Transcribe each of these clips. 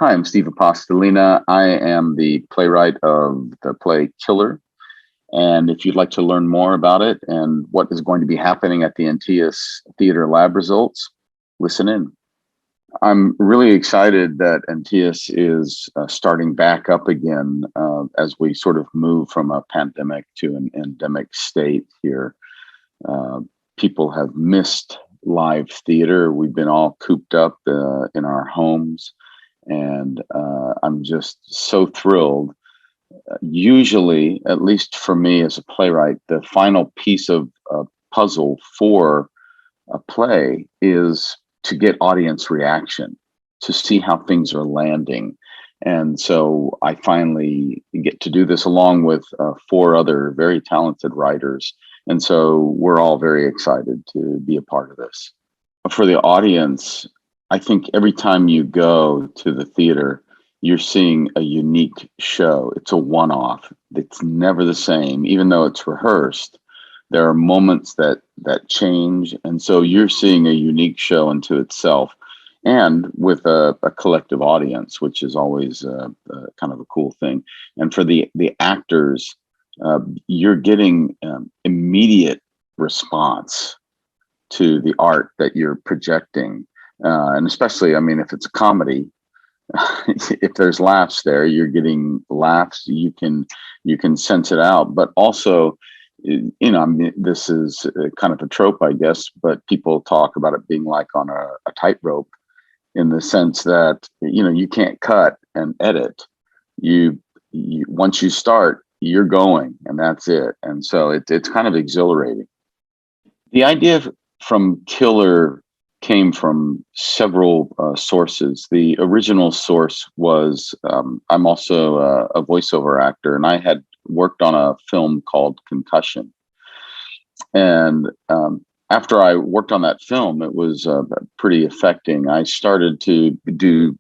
Hi, I'm Steve Apostolina. I am the playwright of the play Killer. And if you'd like to learn more about it and what is going to be happening at the Antaeus Theater Lab results, listen in. I'm really excited that Antaeus is starting back up again as we sort of move from a pandemic to an endemic state here. People have missed live theater. We've been all cooped up in our homes. And I'm just so thrilled. Usually, at least for me as a playwright, the final piece of a puzzle for a play is to get audience reaction, to see how things are landing. And so I finally get to do this along with 4 other very talented writers. And so we're all very excited to be a part of this. For the audience, I think every time you go to the theater, you're seeing a unique show. It's a one-off. It's never the same, even though it's rehearsed. There are moments that change, and so you're seeing a unique show unto itself, and with a collective audience, which is always kind of a cool thing. And for the actors, you're getting immediate response to the art that you're projecting. And especially, I mean, if it's a comedy, if there's laughs there, you're getting laughs. You can sense it out. But also, I mean, this is kind of a trope, I guess. But people talk about it being like on a tightrope, in the sense that you can't cut and edit. You once you start, you're going, and that's it. And so it's kind of exhilarating. The idea from Killer came from several sources. The original source was I'm also a voiceover actor, and I had worked on a film called Concussion. And after I worked on that film, it was pretty affecting. I started to do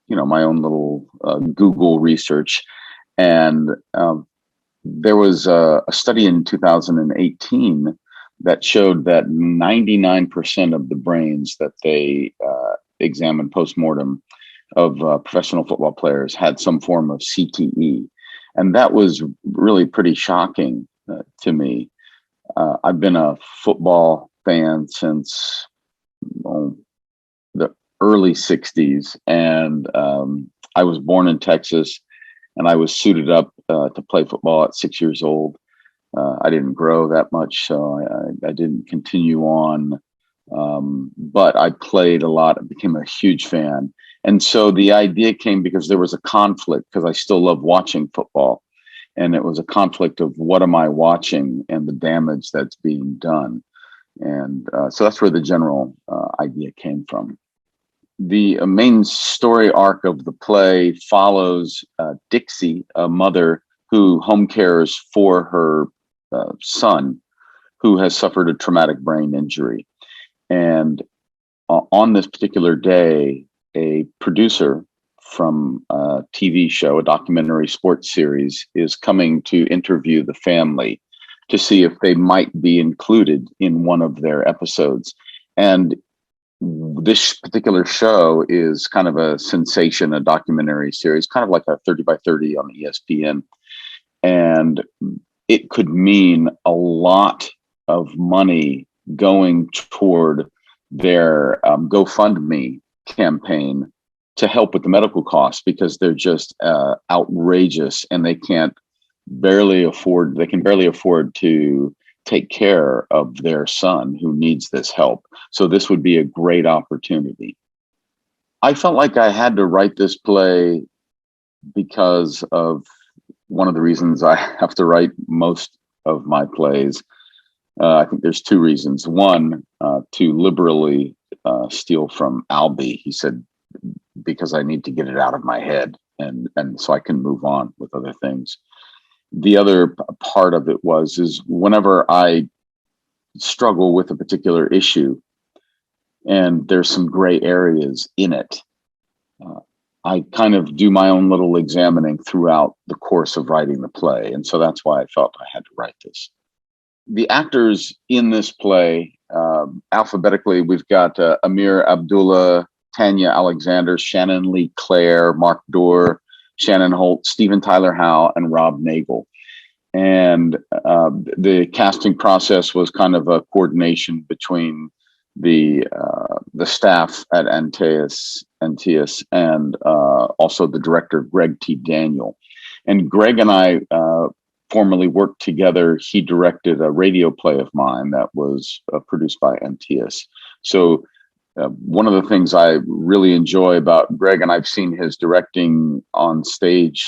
my own little Google research, and there was a study in 2018 that showed that 99% of the brains that they examined post-mortem of professional football players had some form of CTE. And that was really pretty shocking to me. I've been a football fan since the early 60s. And I was born in Texas, and I was suited up to play football at 6 years old. I didn't grow that much, so I didn't continue on. But I played a lot. I became a huge fan. And so the idea came because there was a conflict, because I still love watching football. And it was a conflict of what am I watching and the damage that's being done. And so that's where the general idea came from. The main story arc of the play follows Dixie, a mother who home cares for her son, who has suffered a traumatic brain injury. And on this particular day, a producer from a TV show, a documentary sports series, is coming to interview the family to see if they might be included in one of their episodes. And this particular show is kind of a sensation, a documentary series, kind of like a 30 by 30 on ESPN. And it could mean a lot of money going toward their GoFundMe campaign to help with the medical costs, because they're just outrageous, and they can barely afford to take care of their son who needs this help. So this would be a great opportunity. I felt like I had to write this play because of one of the reasons I have to write most of my plays. I think there's 2 reasons. One, to liberally steal from Albee. He said, because I need to get it out of my head, and so I can move on with other things. The other part of it is whenever I struggle with a particular issue and there's some gray areas in it, I kind of do my own little examining throughout the course of writing the play. And so that's why I felt I had to write this. The actors in this play, alphabetically, we've got Amir Abdullah, Tanya Alexander, Shannon Lee Claire, Mark Dorr, Shannon Holt, Steven Tyler Howe, and Rob Nagel. And the casting process was kind of a coordination between the staff at Antaeus and also the director, Greg T. Daniel. And Greg and I formerly worked together. He directed a radio play of mine that was produced by Antaeus. So one of the things I really enjoy about Greg, and I've seen his directing on stage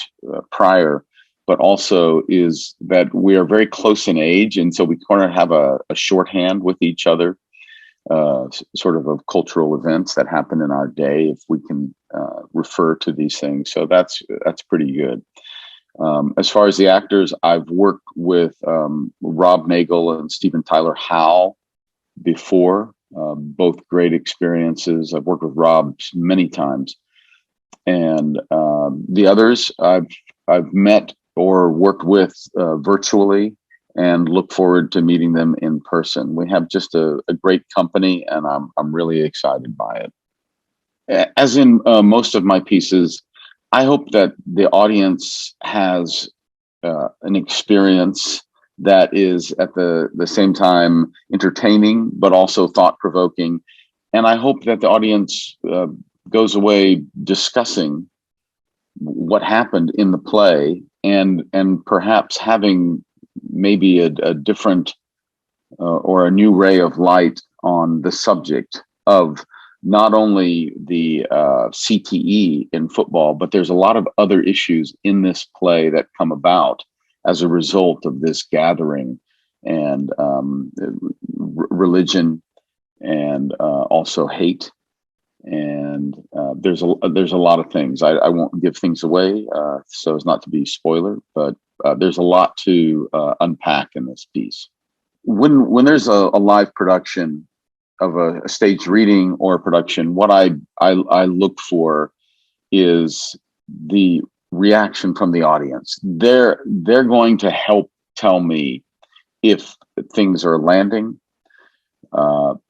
prior, but also is that we are very close in age. And so we kind of have a shorthand with each other, sort of cultural events that happen in our day, if we can refer to these things. So that's pretty good. As far as the actors, I've worked with Rob Nagel and Steven Tyler Howe before, both great experiences. I've worked with Rob many times. And the others I've met or worked with virtually, and look forward to meeting them in person. We have just a great company, and I'm really excited by it. As in most of my pieces, I hope that the audience has an experience that is at the same time entertaining, but also thought-provoking. And I hope that the audience goes away discussing what happened in the play, and perhaps having maybe a different or a new ray of light on the subject of not only the CTE in football, but there's a lot of other issues in this play that come about as a result of this gathering, and religion, and also hate. And there's a lot of things. I won't give things away so as not to be spoiler, but there's a lot to unpack in this piece. When there's a live production of a stage reading or a production, what I look for is the reaction from the audience. They're going to help tell me if things are landing.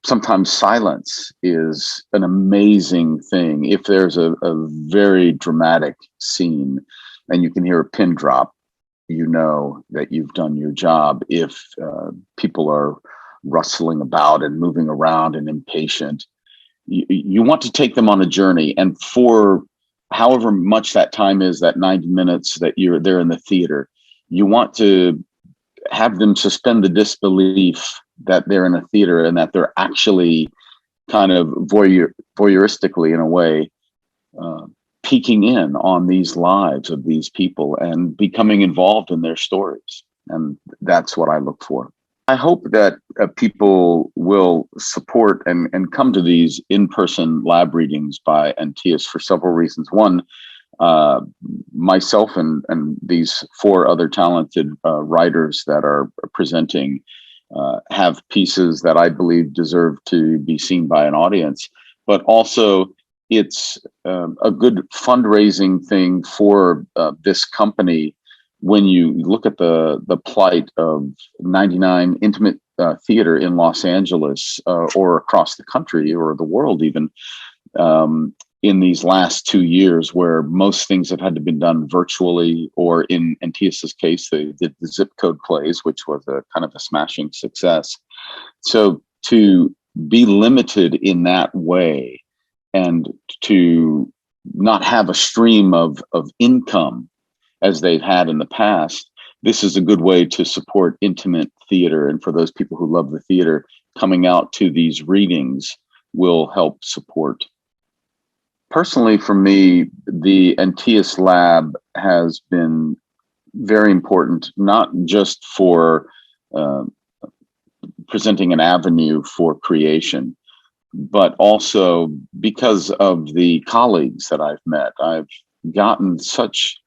Sometimes silence is an amazing thing. If there's a very dramatic scene and you can hear a pin drop, you know that you've done your job. If people are rustling about and moving around and impatient, you want to take them on a journey. And for however much that time is, that 90 minutes that you're there in the theater, you want to have them suspend the disbelief that they're in a theater and that they're actually kind of voyeuristically, in a way, peeking in on these lives of these people and becoming involved in their stories. And that's what I look for. I hope that people will support and come to these in-person lab readings by Antaeus for several reasons. One, myself and these 4 other talented writers that are presenting have pieces that I believe deserve to be seen by an audience, but also it's a good fundraising thing for this company. When you look at the plight of 99 intimate theater in Los Angeles or across the country or the world even, in these last 2 years, where most things have had to be done virtually, or in Antaeus's case, they did the zip code plays, which was a kind of a smashing success. So to be limited in that way, and to not have a stream of income as they've had in the past, this is a good way to support intimate theater. And for those people who love the theater, coming out to these readings will help support. Personally, for me, the Antaeus Lab has been very important, not just for presenting an avenue for creation, but also because of the colleagues that I've met. I've gotten such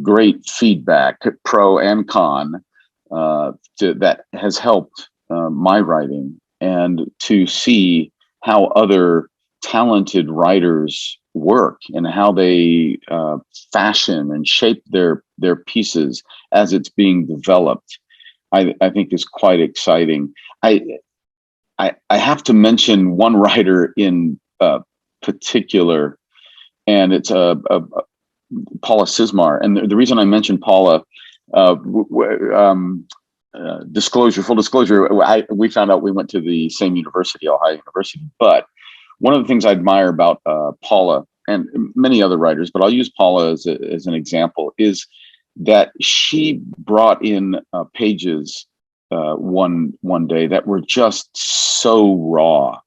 great feedback, pro and con, that has helped my writing, and to see how other talented writers work and how they fashion and shape their pieces as it's being developed, I think is quite exciting. I have to mention one writer in particular, and it's Paula Sismar. And the reason I mentioned Paula, full disclosure, we found out we went to the same university, Ohio University. But one of the things I admire about Paula and many other writers, but I'll use Paula as an example, is that she brought in pages one day that were just so raw,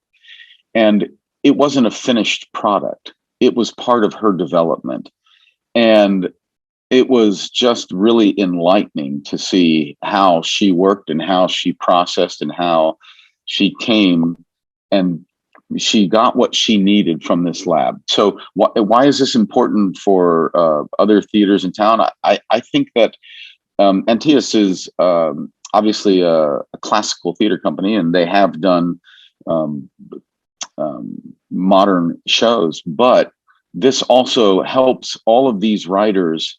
and it wasn't a finished product. It was part of her development, and it was just really enlightening to see how she worked and how she processed and how she came and she got what she needed from this lab. So why is this important for other theaters in town? I think that Antaeus is obviously a classical theater company, and they have done modern shows, but this also helps all of these writers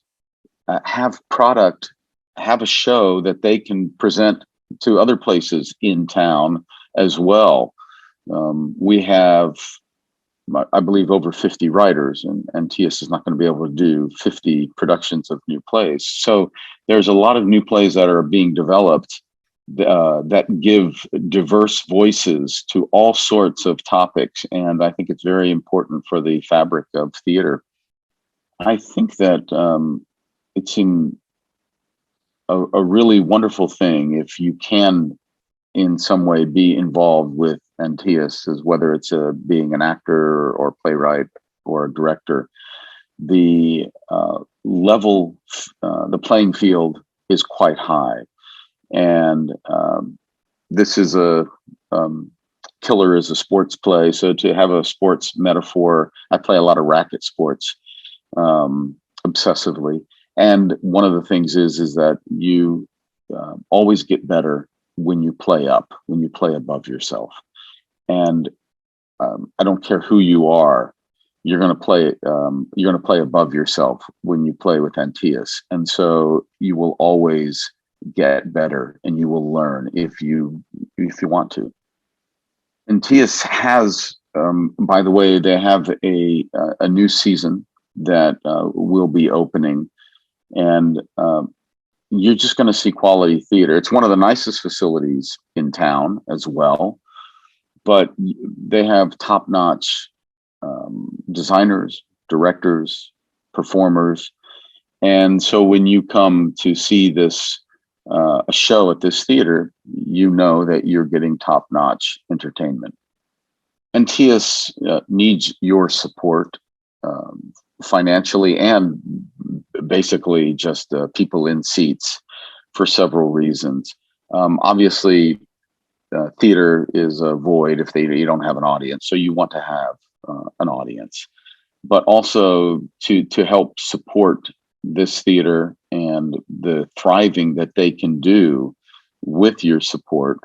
have a show that they can present to other places in town as well. We have, I believe, over 50 writers, and Antaeus is not going to be able to do 50 productions of new plays. So there's a lot of new plays that are being developed that give diverse voices to all sorts of topics. And I think it's very important for the fabric of theater. I think that it's a really wonderful thing if you can in some way be involved with Antaeus, as whether it's being an actor or playwright or a director. The level, the playing field is quite high. And this is Killer is a sports play. So to have a sports metaphor, I play a lot of racket sports obsessively. And one of the things is that you always get better when you play above yourself. And I don't care who you are, you're going to play above yourself when you play with Antaeus. And so you will always get better, and you will learn if you want to. Antaeus has, by the way, they have a new season that will be opening, and you're just going to see quality theater. It's one of the nicest facilities in town as well, but they have top-notch designers, directors, performers. And so when you come to see this a show at this theater, you know that you're getting top-notch entertainment. Antaeus needs your support financially and basically just people in seats for several reasons. Obviously, theater is a void if you don't have an audience, so you want to have an audience, but also to help support this theater and the thriving that they can do with your support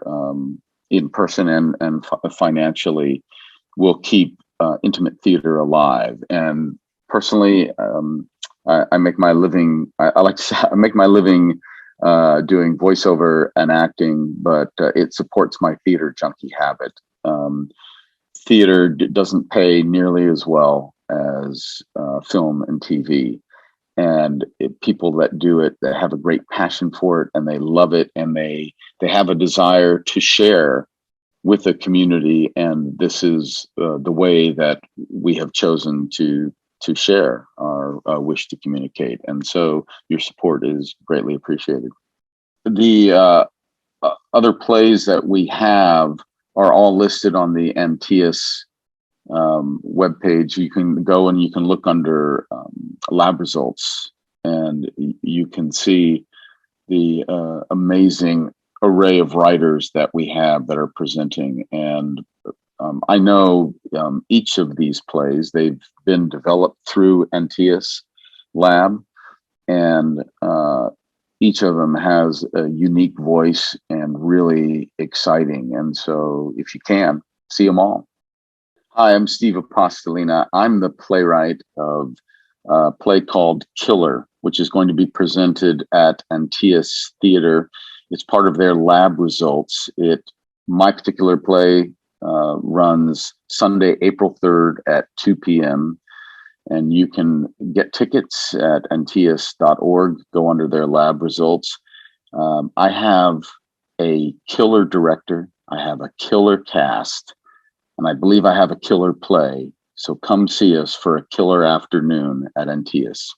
in person and financially will keep intimate theater alive. And personally, I make my living, I like to say, I make my living doing voiceover and acting, but it supports my theater junkie habit. Theater doesn't pay nearly as well as film and TV. And people that do it, that have a great passion for it, and they love it, and they have a desire to share with the community. And this is the way that we have chosen to share our wish to communicate. And so your support is greatly appreciated. The other plays that we have are all listed on the Antaeus webpage. You can go and you can look under lab results, and you can see the amazing array of writers that we have that are presenting. And I know each of these plays, they've been developed through Antaeus Lab, and each of them has a unique voice and really exciting. And so if you can, see them all. Hi, I'm Steve Apostolina. I'm the playwright of a play called Killer, which is going to be presented at Antaeus Theater. It's part of their lab results. My particular play runs Sunday, April 3rd at 2 p.m. And you can get tickets at antaeus.org, go under their lab results. I have a killer director, I have a killer cast, and I believe I have a killer play. So come see us for a killer afternoon at Antaeus.